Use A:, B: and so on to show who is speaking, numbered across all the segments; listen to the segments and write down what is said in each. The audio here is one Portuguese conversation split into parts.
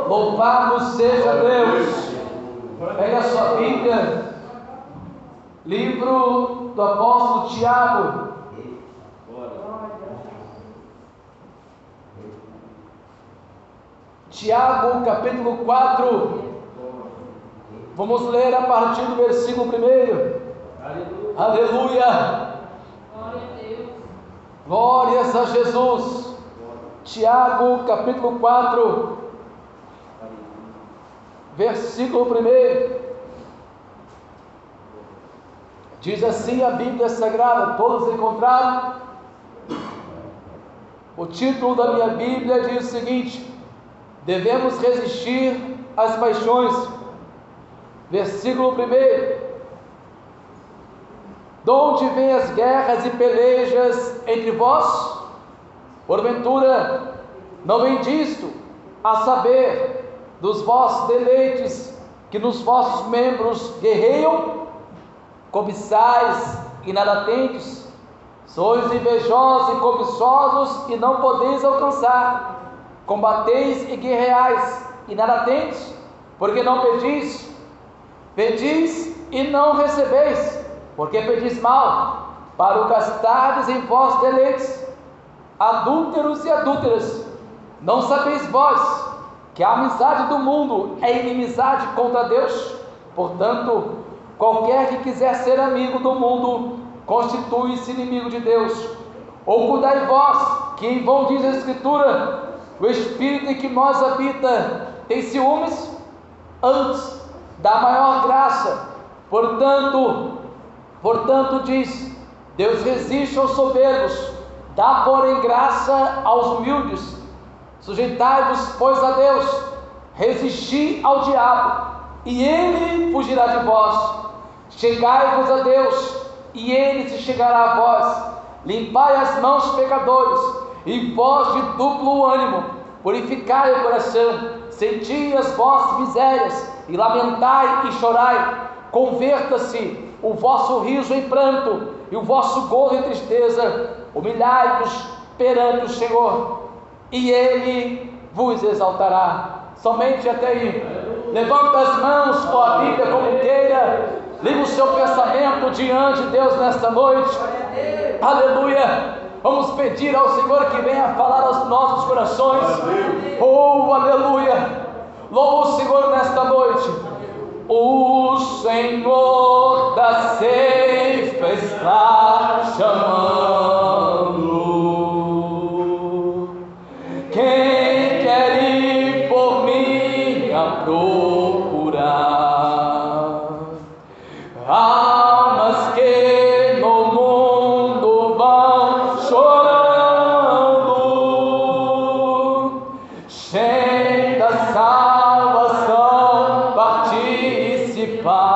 A: Louvado seja Deus. Pega a sua Bíblia, livro do apóstolo Tiago. Tiago, capítulo 4. Vamos ler a partir do versículo 1. Aleluia. Aleluia.
B: Glória a Deus.
A: Glórias a Jesus. Tiago, capítulo 4, versículo 1. Diz assim a Bíblia Sagrada, todos encontraram? O título da minha Bíblia diz o seguinte: devemos resistir às paixões. Versículo 1. De onde vêm as guerras e pelejas entre vós? Porventura, não vem disto, a saber, dos vossos deleites, que nos vossos membros guerreiam? Cobiçais e nada tendes? Sois invejosos e cobiçosos e não podeis alcançar. Combateis e guerreais e nada tendes? Porque não pedis? Pedis e não recebeis, porque pedis mal, para o gastardes em vossos deleites. Adúlteros e adúlteras, não sabeis vós que a amizade do mundo é inimizade contra Deus? Portanto, qualquer que quiser ser amigo do mundo constitui-se inimigo de Deus. Ou cuidai vós, que em vão diz a Escritura: o Espírito em que nós habita tem ciúmes? Antes, dá maior graça. Portanto diz: Deus resiste aos soberbos, dá porém graça aos humildes. Sujeitai-vos, pois, a Deus, resisti ao diabo, e ele fugirá de vós. Chegai-vos a Deus, e ele se chegará a vós. Limpai as mãos, pecadores, e vós de duplo ânimo, purificai o coração, senti as vossas misérias, e lamentai e chorai. Converta-se o vosso riso em pranto, e o vosso gozo em tristeza. Humilhai-vos perante o Senhor, e Ele vos exaltará. Somente até aí. Levanta as mãos com a Bíblia como queira. Liga o seu pensamento diante de Deus nesta noite. Aleluia. Vamos pedir ao Senhor que venha falar aos nossos corações. Oh, aleluia. Louva o Senhor nesta noite. O Senhor da ceifa está chamando. Quem quer ir por mim a procurar? Almas que no mundo vão chorando, sem da salvação participar.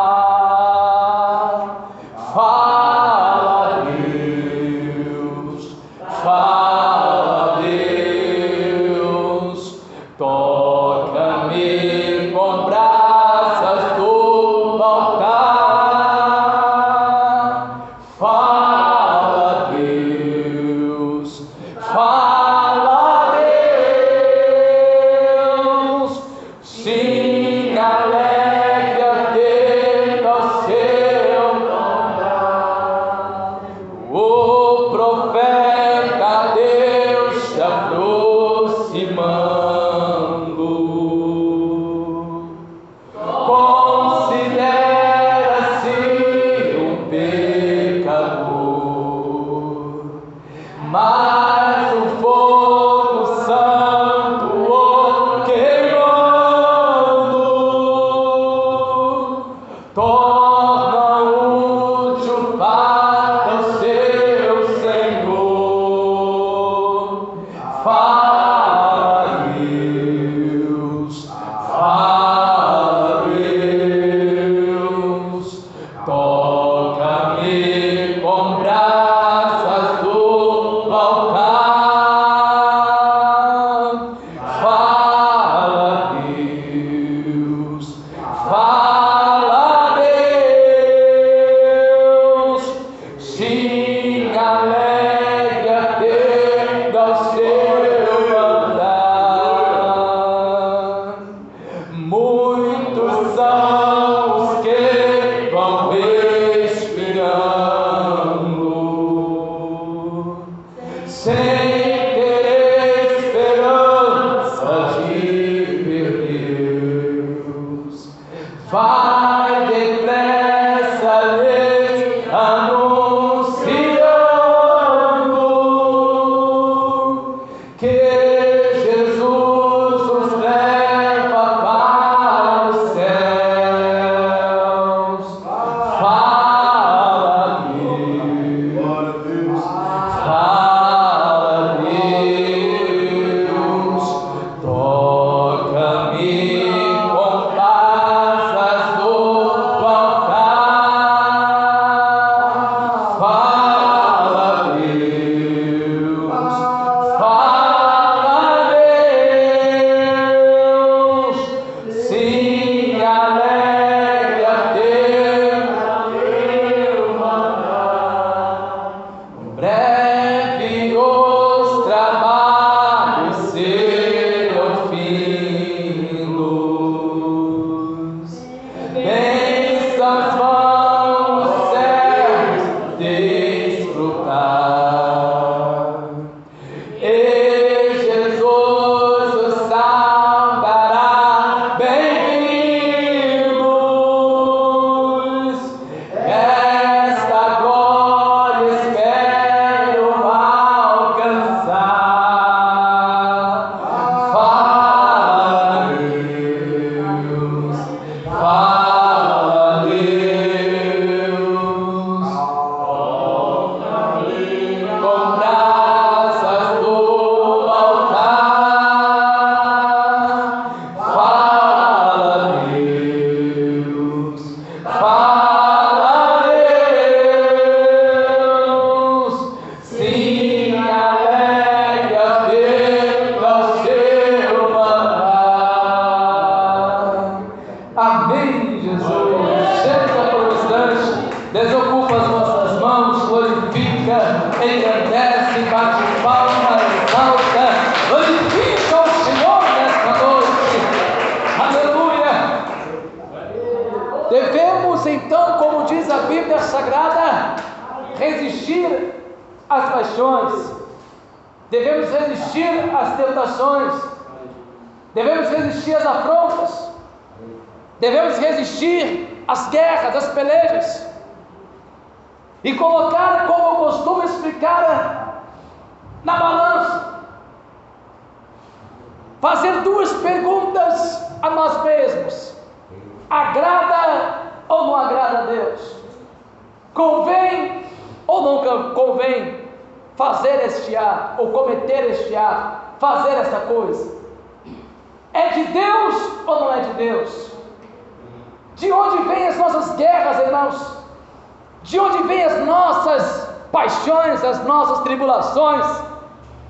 A: Fala, Deus, fala, Deus, toca-me com brasas do altar. Fala, Deus, fala, Deus, sim, alegre atenta ao seu clamar. O profeta Deus se aproximando, considera-se um pecador, mas o fogo santo o queimando torna útil para o seu Senhor. Fala, Deus, fala, Deus, toca-me com brasas do altar. Fala, Deus, fala, Deus,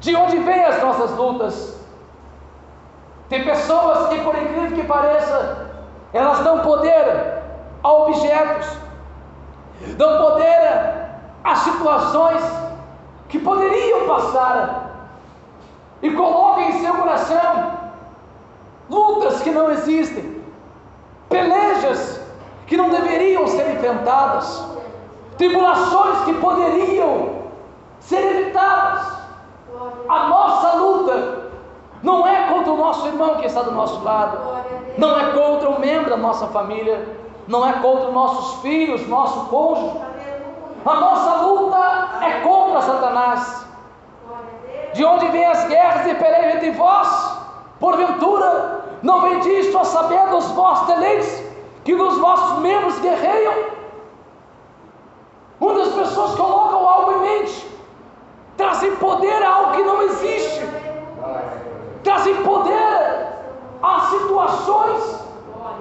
A: De onde vêm as nossas lutas? Tem pessoas que, por incrível que pareça, elas dão poder a objetos, dão poder a situações que poderiam passar e colocam em seu coração lutas que não existem, pelejas que não deveriam ser enfrentadas, tribulações que poderiam ser evitadas. A nossa luta não é contra o nosso irmão que está do nosso lado, não é contra um membro da nossa família, não é contra nossos filhos, nosso cônjuge. A nossa luta é contra Satanás. De onde vêm as guerras e pelejas entre vós? Porventura, não vem disto a saber dos vossos eleitos, que dos vossos membros guerreiam? Muitas pessoas colocam algo em mente, trazem poder a algo que não existe, trazem poder a situações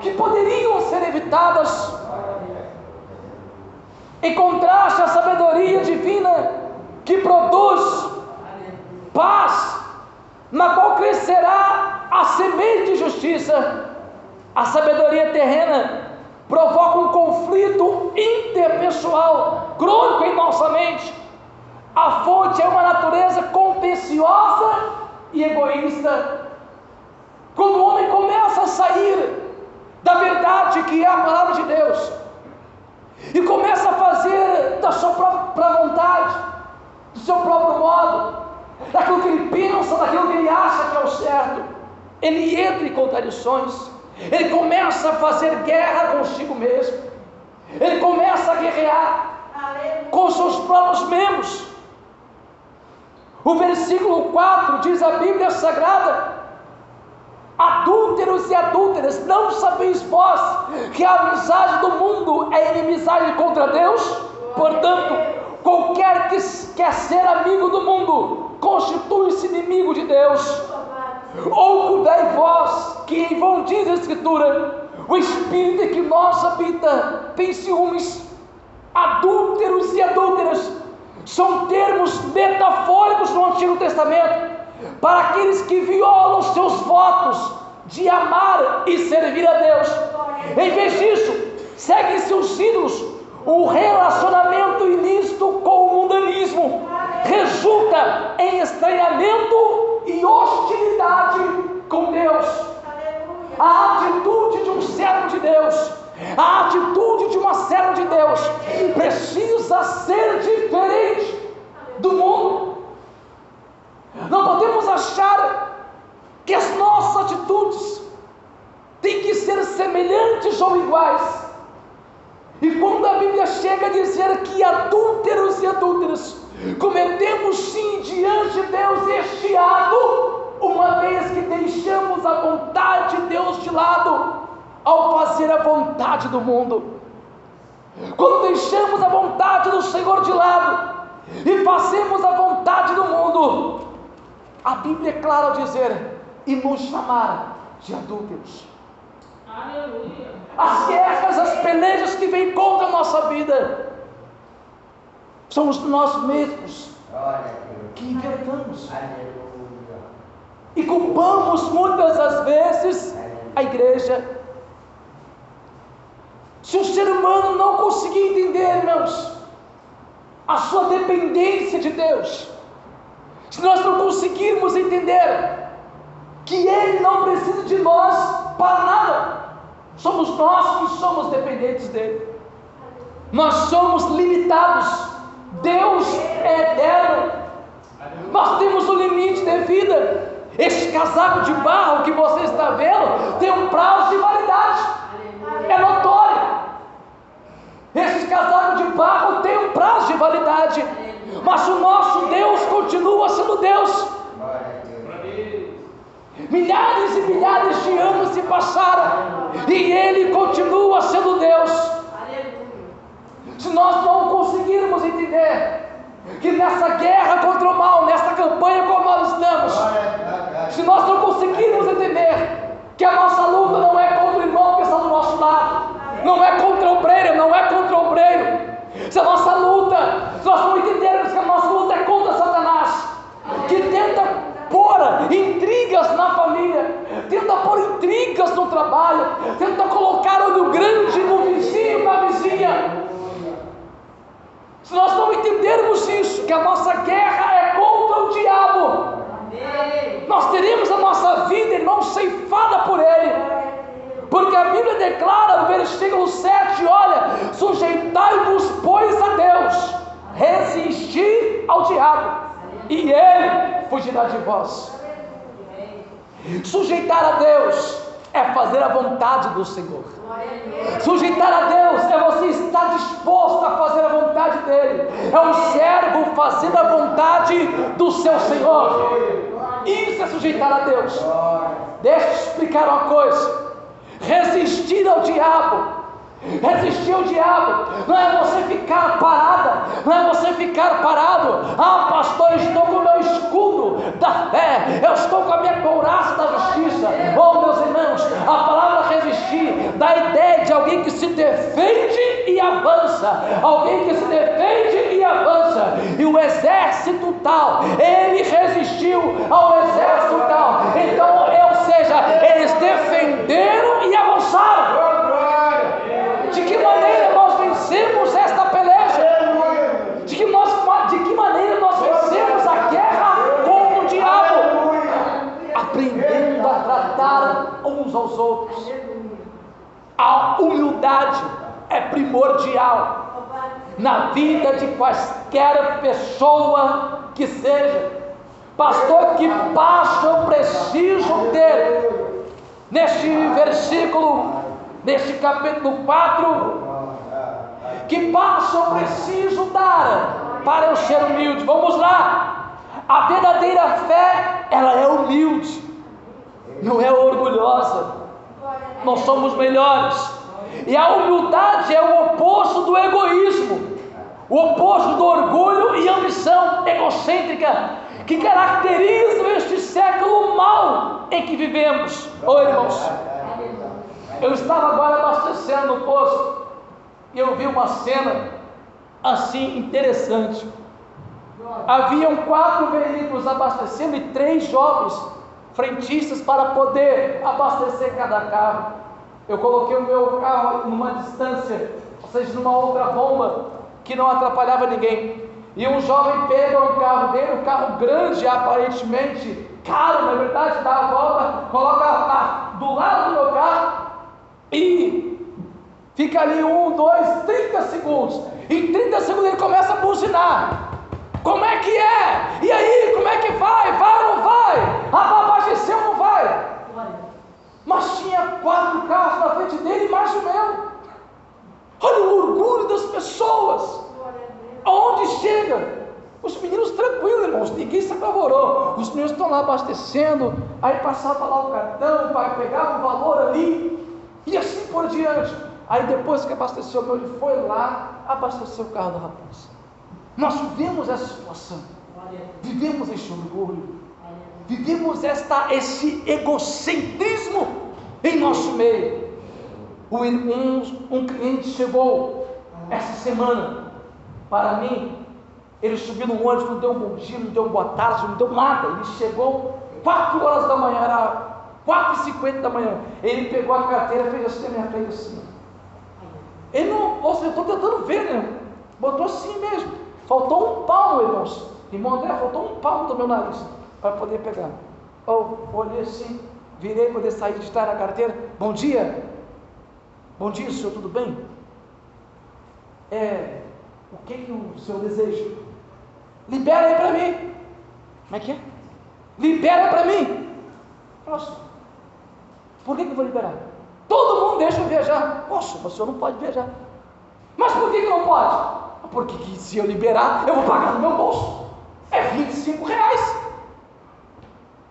A: que poderiam ser evitadas. Em contraste à sabedoria divina, que produz paz, na qual crescerá a semente de justiça, a sabedoria terrena provoca um conflito interpessoal crônico em nossa mente. A fonte é uma natureza contenciosa e egoísta. Quando o homem começa a sair da verdade que é a palavra de Deus e começa a fazer da sua própria vontade, do seu próprio modo, daquilo que ele pensa, daquilo que ele acha que é o certo, ele entra em contradições, ele começa a fazer guerra consigo mesmo, ele começa a guerrear com seus próprios membros. O versículo 4 diz a Bíblia Sagrada: adúlteros e adúlteras, não sabeis vós que a amizade do mundo é inimizade contra Deus? Portanto, qualquer que quer ser amigo do mundo constitui-se inimigo de Deus. Ou cuidai vós que, em vão diz a Escritura, o Espírito em que nós habita tem ciúmes. Adúlteros e adúlteras são termos metafóricos no Antigo Testamento para aqueles que violam seus votos de amar e servir a Deus. Em vez disso, seguem seus ídolos. O relacionamento ilícito com o mundanismo resulta em estranhamento e hostilidade com Deus. A atitude de um servo de Deus, a atitude de uma serva de Deus precisa ser diferente do mundo. Não podemos achar que as nossas atitudes têm que ser semelhantes ou iguais. E quando a Bíblia chega a dizer que adúlteros e adúlteras cometemos sim diante de Deus este ato, uma vez que deixamos a vontade de Deus de lado ao fazer a vontade do mundo. Quando deixamos a vontade do Senhor de lado e fazemos a vontade do mundo, a Bíblia é clara ao dizer e nos chamar de adúlteros.
B: Aleluia.
A: As guerras, as pelejas que vêm contra a nossa vida somos nós mesmos que inventamos e culpamos muitas das vezes a igreja. Se o ser humano não conseguir entender, irmãos, a sua dependência de Deus, se nós não conseguirmos entender que Ele não precisa de nós para nada, somos nós que somos dependentes dEle. Nós somos limitados. Deus é eterno. Nós temos um limite de vida. Este casaco de barro que você está vendo tem um prazo de validade. É notório. Esse casaco de barro tem um prazo de validade. Mas o nosso Deus continua sendo Deus. Milhares e milhares de anos se passaram e Ele continua sendo Deus. Se nós não conseguirmos entender que nessa guerra contra o mal, nessa campanha como nós estamos, se nós não conseguirmos entender que a nossa luta não é contra o irmão que está do nosso lado, não é contra o obreiro, não é contra o obreiro, se a nossa luta, se nós não entendermos que a nossa luta é contra Satanás, que tenta pôr intrigas na família, tenta pôr intrigas no trabalho, tenta colocar olho grande no vizinho, na vizinha. Se nós não entendermos isso, que a nossa guerra é contra o diabo, nós teremos a nossa vida, irmão, ceifada por ele. Porque a Bíblia declara no versículo 7, olha, sujeitai-vos, pois, a Deus, resisti ao diabo, e ele fugirá de vós. Sujeitar a Deus é fazer a vontade do Senhor. Sujeitar a Deus é você estar disposto a fazer a vontade dele. É um servo fazendo a vontade do seu Senhor. Isso é sujeitar a Deus. Deixa eu te explicar uma coisa. Resistir ao diabo, resistir ao diabo não é você ficar parada, não é você ficar parado. Ah, pastor, eu estou com o meu escudo da fé, eu estou com a minha couraça da justiça. Oh, meus irmãos, a palavra resistir dá a ideia de alguém que se defende e avança, alguém que se defende e avança. E o exército tal, ele resistiu ao exército tal. Então, ou seja, eles defenderam e avançaram. De que maneira nós vencemos esta peleja? De que maneira nós vencemos a guerra contra o diabo? Aprendendo a tratar uns aos outros. A humildade é primordial na vida de quaisquer pessoa que seja. Pastor, que passo eu preciso ter neste versículo, neste capítulo 4, que passo eu preciso dar para eu ser humilde? Vamos lá. A verdadeira fé, ela é humilde, não é orgulhosa. Nós somos melhores. E a humildade é o oposto do egoísmo, o oposto do orgulho e ambição egocêntrica que caracterizam este século mau em que vivemos. Oi, irmãos, eu estava agora abastecendo no posto e eu vi uma cena assim interessante. Haviam 4 veículos abastecendo e 3 jovens frentistas para poder abastecer cada carro. Eu coloquei o meu carro numa distância, ou seja, numa outra bomba que não atrapalhava ninguém. E um jovem pega o carro dele, um carro grande, aparentemente caro, na verdade, dá a volta, coloca do lado do meu carro e fica ali 1, 2, 30 segundos. Em 30 segundos ele começa a buzinar. Como é que é? E aí, como é que vai? Vai ou não vai? Abasteceu ou não vai? Mas tinha 4 carros na frente dele e mais o meu. Olha o orgulho das pessoas. Aonde chega? Os meninos tranquilos, irmãos, ninguém se apavorou. Os meninos estão lá abastecendo, aí passava lá o cartão, pegava o valor ali, e assim por diante. Aí depois que abasteceu o meu, ele foi lá, abasteceu o carro do rapaz. Nós vivemos essa situação, vivemos esse orgulho, vivemos esse egocentrismo em nosso meio. Um cliente chegou essa semana para mim. Ele subiu no ônibus, não deu um bom dia, não deu uma boa tarde, não deu nada. Ele chegou 4 horas da manhã, era 4h50 da manhã. Ele pegou a carteira, fez assim na minha frente assim. Ele não, ou seja, eu estou tentando ver, né? Botou assim mesmo. Faltou um palmo, irmãos. Irmão André, faltou um palmo do meu nariz para poder pegar. Eu olhei assim, virei, poder sair de trás da carteira. Bom dia. Bom dia, senhor, tudo bem? O que o senhor deseja? Libera aí para mim. Como é que é? Libera para mim. Nossa, por que eu vou liberar? Todo mundo deixa eu viajar. Poxa, o senhor não pode viajar. Mas por que não pode? Porque se eu liberar, eu vou pagar no meu bolso. É R$25.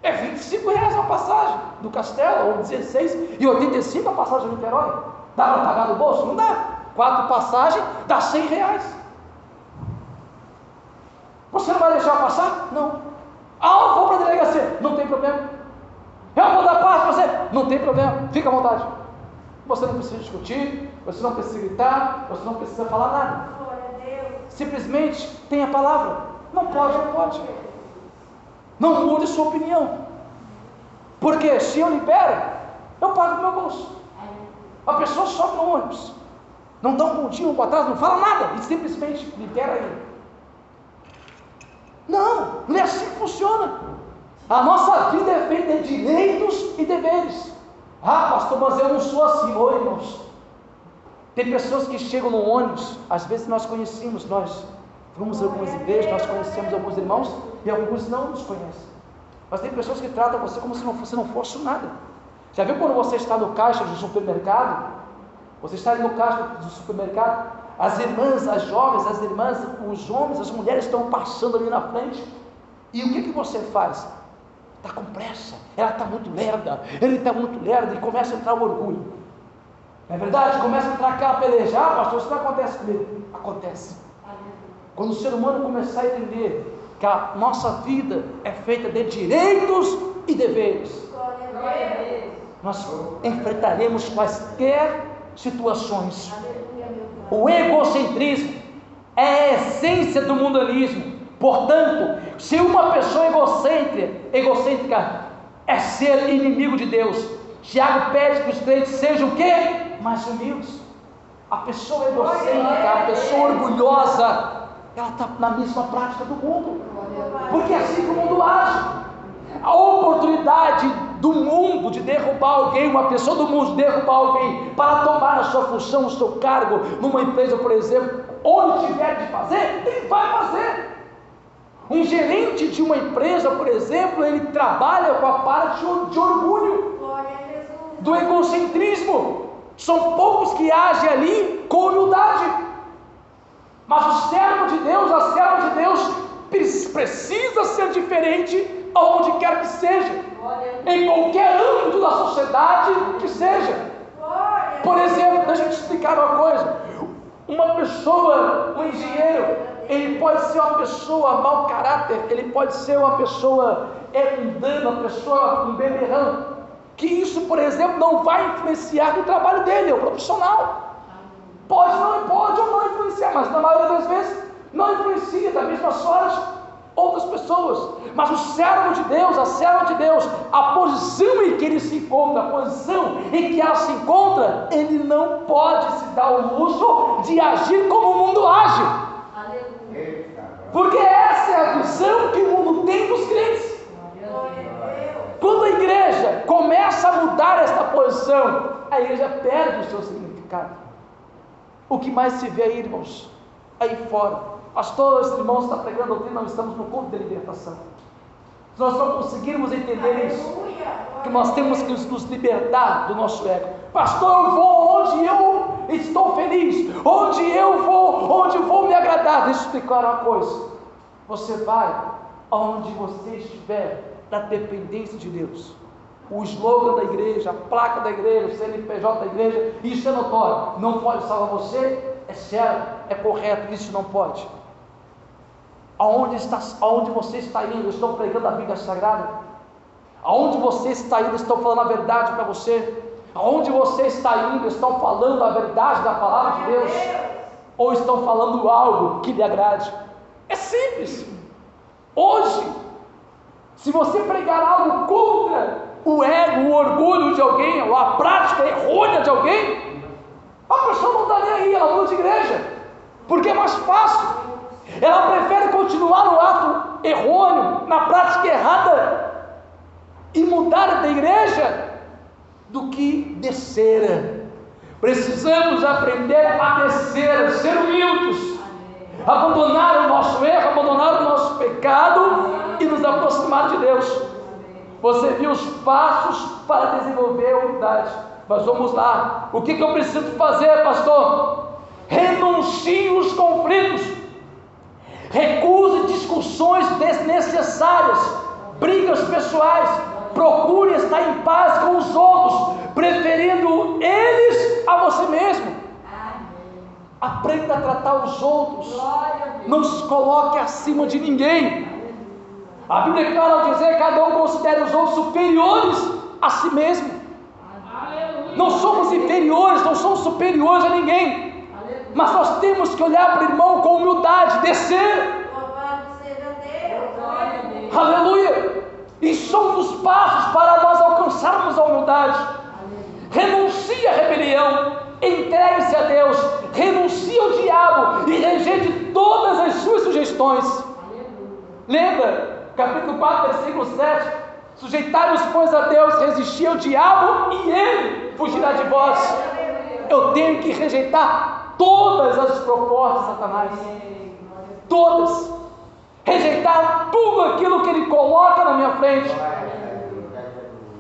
A: É R$25 uma passagem do Castelo, ou 16,85 a passagem do Niterói. Dá para pagar no bolso? Não dá. 4 passagens dá R$100. Você não vai deixar eu passar? Não. Eu vou para a delegacia. Não tem problema. Eu vou dar paz para você. Não tem problema. Fica à vontade. Você não precisa discutir, você não precisa gritar, você não precisa falar nada. Simplesmente tenha a palavra. Não pode, não pode. Não mude sua opinião. Porque se eu libero, eu pago no meu bolso. A pessoa sobe no ônibus, não dá um bom dia, um boa tarde, não fala nada e simplesmente libera ele. Não é assim que funciona. A nossa vida é feita de direitos e deveres. Pastor, mas eu não sou assim. Oi, irmãos. Tem pessoas que chegam no ônibus, às vezes nós conhecemos, nós vamos a algumas igrejas, nós conhecemos alguns irmãos e alguns não nos conhecem. Mas tem pessoas que tratam você como se você não fosse nada. Já viu quando você está no caixa do supermercado? Você está ali no caixa do supermercado, as irmãs, as jovens, as irmãs, os homens, as mulheres estão passando ali na frente. E o que você faz? Está com pressa, ela está muito lerda, ele está muito lerdo, e começa a entrar o orgulho. Não é verdade? Começa a entrar aquela peleja. Pastor, isso não acontece comigo. Acontece. Quando o ser humano começar a entender que a nossa vida é feita de direitos e deveres, nós enfrentaremos quaisquer situações. O egocentrismo é a essência do mundanismo. Portanto, se uma pessoa egocêntrica é ser inimigo de Deus, Tiago pede que os crentes sejam o quê? Mais humildes. A pessoa egocêntrica, a pessoa orgulhosa, ela está na mesma prática do mundo, porque é assim que o mundo age. A oportunidade do mundo de derrubar alguém, uma pessoa do mundo de derrubar alguém para tomar a sua função, o seu cargo numa empresa, por exemplo, onde tiver de fazer, ele vai fazer. Um gerente de uma empresa, por exemplo, ele trabalha com a parte de orgulho. do egocentrismo. São poucos que agem ali com humildade. Mas o servo de Deus, a serva de Deus, precisa ser diferente aonde quer que seja, em qualquer âmbito da sociedade que seja. Por exemplo, deixa eu te explicar uma coisa. Uma pessoa, um engenheiro, ele pode ser uma pessoa mau caráter, ele pode ser uma pessoa mundana, uma pessoa um beberrão, que isso, por exemplo, não vai influenciar no trabalho dele, é o profissional. Pode ou não influenciar, mas na maioria das vezes não influencia da mesma sorte outras pessoas. Mas o servo de Deus, a serva de Deus, a posição em que ele se encontra, a posição em que ela se encontra, ele não pode se dar o luxo de agir como o mundo age. Porque essa é a visão que o mundo tem dos crentes. Quando a igreja começa a mudar esta posição, a igreja perde o seu significado. O que mais se vê aí, irmãos, aí fora? Pastor, esse irmão está pregando doutrina, nós estamos no culto de libertação. Se nós não conseguirmos entender isso, que nós temos que nos libertar do nosso ego. Pastor, eu vou onde eu estou feliz, onde eu vou me agradar. Deixa eu explicar uma coisa. Você vai aonde você estiver na dependência de Deus. O slogan da igreja, a placa da igreja, o CNPJ da igreja, isso é notório. Não pode salvar você, é sério, é correto, isso não pode. Aonde você está indo, estão pregando a Bíblia Sagrada? Aonde você está indo, estão falando a verdade para você? Aonde você está indo, estão falando a verdade da palavra de Deus? Ou estão falando algo que lhe agrade? É simples. Hoje, se você pregar algo contra o ego, o orgulho de alguém, ou a prática errônea de alguém, a pessoa não está nem aí, ela muda de igreja, porque é mais fácil. Ela prefere continuar no ato errôneo, na prática errada, e mudar da igreja, do que descer. Precisamos aprender a descer, a ser humildes, abandonar o nosso erro, abandonar o nosso pecado e nos aproximar de Deus. Você viu os passos para desenvolver a humildade, mas vamos lá. O que eu preciso fazer, pastor? Renuncie os conflitos, recuse discussões desnecessárias, brigas pessoais, procure estar em paz com os outros, preferindo eles a você mesmo. Aprenda a tratar os outros, não se coloque acima de ninguém. A Bíblia é clara ao dizer que cada um considera os outros superiores a si mesmo. Não somos inferiores, não somos superiores a ninguém, mas nós temos que olhar para o irmão com humildade, descer. Aleluia! E somos os passos para nós alcançarmos a humildade. Renuncie à rebelião, entregue-se a Deus, renuncie ao diabo e rejeite todas as suas sugestões. Lembra? Capítulo 4, versículo 7, sujeitai-vos, pois, a Deus, resistir ao diabo e ele fugirá de vós. Eu tenho que rejeitar todas as propostas de Satanás, todas, rejeitar tudo aquilo que ele coloca na minha frente,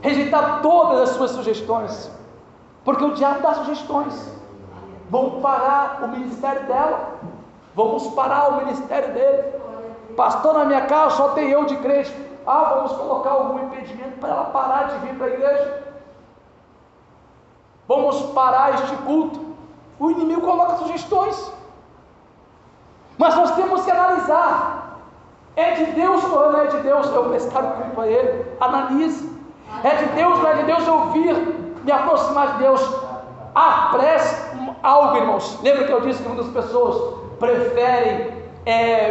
A: rejeitar todas as suas sugestões, porque o diabo dá sugestões. Vamos parar o ministério dela, vamos parar o ministério dele. Pastor, na minha casa só tem eu de crente. Vamos colocar algum impedimento para ela parar de vir para a igreja. Vamos parar este culto. O inimigo coloca sugestões, mas nós temos que analisar. É de Deus ou não é de Deus eu prestar o culto a Ele? Analise. É de Deus ou não é de Deus eu vir me aproximar de Deus? Apresse algo, irmãos. Lembra que eu disse que muitas pessoas preferem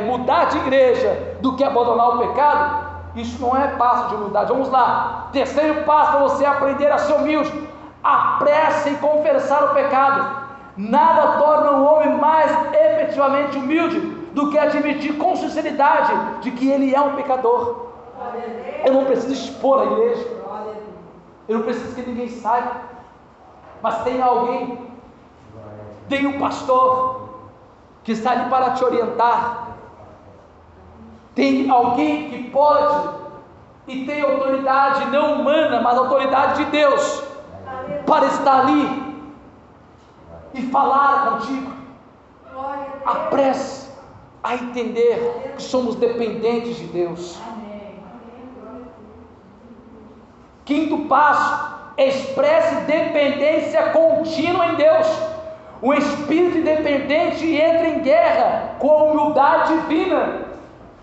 A: mudar de igreja do que abandonar o pecado? Isso não é passo de humildade. Vamos lá, terceiro passo para você aprender a ser humilde: apresse em confessar o pecado. Nada torna um homem mais efetivamente humilde do que admitir com sinceridade de que ele é um pecador. Eu não preciso expor a igreja, eu não preciso que ninguém saiba, mas tem alguém, tem um pastor que está ali para te orientar, tem alguém que pode e tem autoridade não humana, mas autoridade de Deus, para estar ali e falar contigo. Apresse a entender que somos dependentes de Deus. Quinto passo: expresse dependência contínua em Deus. O espírito independente entra em guerra com a humildade divina.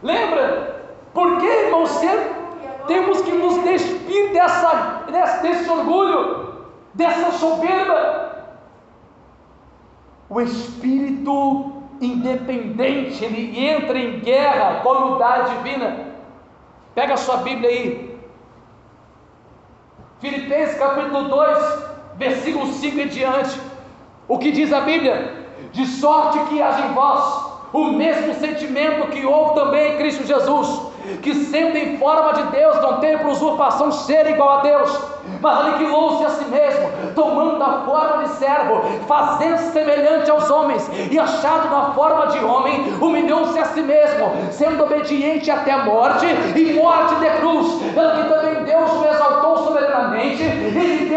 A: Lembra? Porque, irmãos, temos que nos despir desse orgulho, dessa soberba. O espírito independente, ele entra em guerra com a humildade divina. Pega a sua Bíblia aí, Filipenses capítulo 2, versículo 5 em diante. O que diz a Bíblia? De sorte que haja em vós o mesmo sentimento que houve também em Cristo Jesus, que sendo em forma de Deus, não tem por usurpação ser igual a Deus, mas aniquilou-se a si mesmo, tomando a forma de servo, fazendo-se semelhante aos homens, e achado na forma de homem, humilhou-se a si mesmo, sendo obediente até a morte, e morte de cruz, pelo que também Deus o exaltou soberanamente, e lhe deu